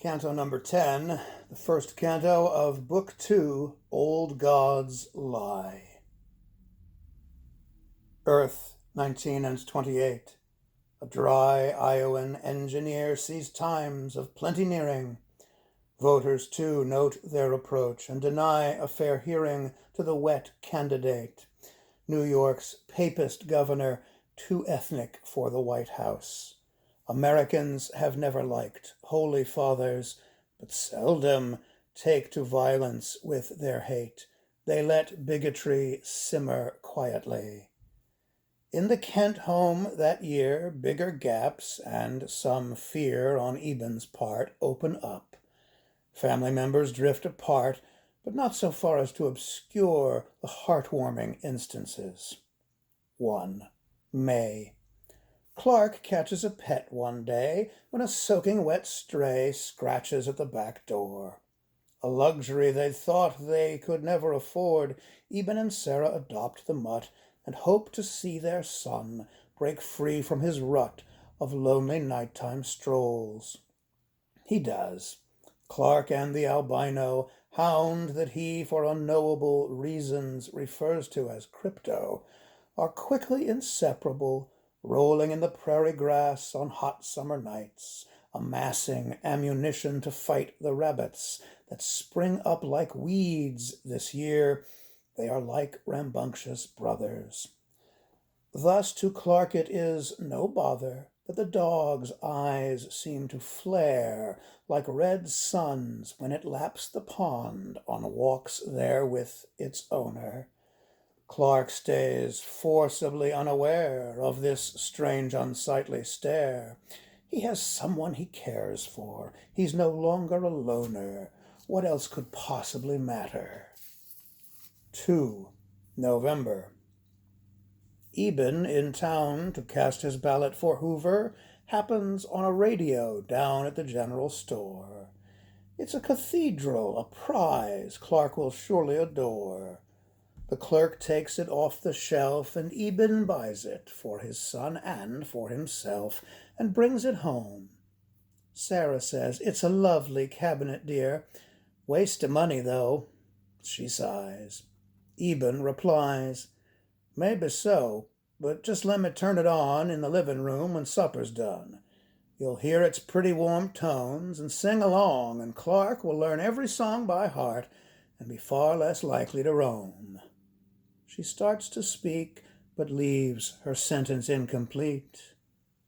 Canto number 10, the first canto of Book 2, Old Gods Lie. Earth, 19 and 28. A dry Iowan engineer sees times of plenty nearing. Voters, too, note their approach and deny a fair hearing to the wet candidate. New York's papist governor, too ethnic for the White House. Americans have never liked holy fathers, but seldom take to violence with their hate. They let bigotry simmer quietly. In the Kent home that year, bigger gaps and some fear on Eben's part open up. Family members drift apart, but not so far as to obscure the heartwarming instances. 1. May. Clark catches a pet one day when a soaking wet stray scratches at the back door. A luxury they thought they could never afford, Eben and Sarah adopt the mutt and hope to see their son break free from his rut of lonely nighttime strolls. He does. Clark and the albino, hound that he for unknowable reasons refers to as Crypto, are quickly inseparable, rolling in the prairie grass on hot summer nights, amassing ammunition to fight the rabbits that spring up like weeds this year. They are like rambunctious brothers. Thus to Clark it is no bother that the dog's eyes seem to flare like red suns when it laps the pond on walks there with its owner. Clark stays forcibly unaware of this strange unsightly stare. He has someone he cares for. He's no longer a loner. What else could possibly matter? 2. November. Eben, in town to cast his ballot for Hoover, happens on a radio down at the general store. It's a cathedral, a prize Clark will surely adore. The clerk takes it off the shelf, and Eben buys it for his son and for himself, and brings it home. Sarah says, "It's a lovely cabinet, dear. Waste of money, though." She sighs. Eben replies, "Maybe so, but just let me turn it on in the living room when supper's done. You'll hear its pretty warm tones and sing along, and Clark will learn every song by heart and be far less likely to roam." She starts to speak, but leaves her sentence incomplete.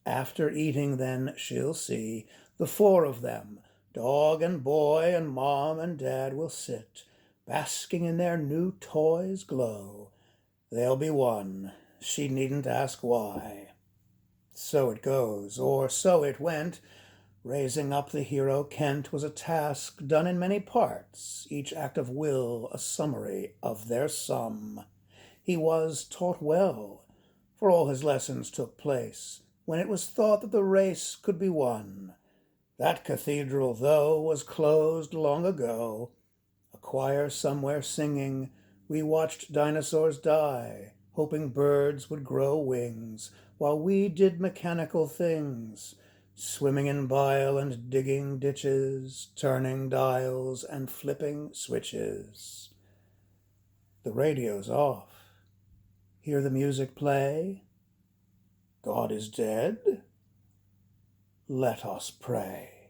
After eating, then, she'll see the four of them, dog and boy and mom and dad, will sit, basking in their new toys' glow. They'll be one. She needn't ask why. So it goes, or so it went. Raising up the hero Kent was a task done in many parts, each act of will a summary of their sum. He was taught well, for all his lessons took place when it was thought that the race could be won. That cathedral, though, was closed long ago. A choir somewhere singing, we watched dinosaurs die, hoping birds would grow wings, while we did mechanical things, swimming in bile and digging ditches, turning dials and flipping switches. The radio's off. Hear the music play? God is dead? Let us pray.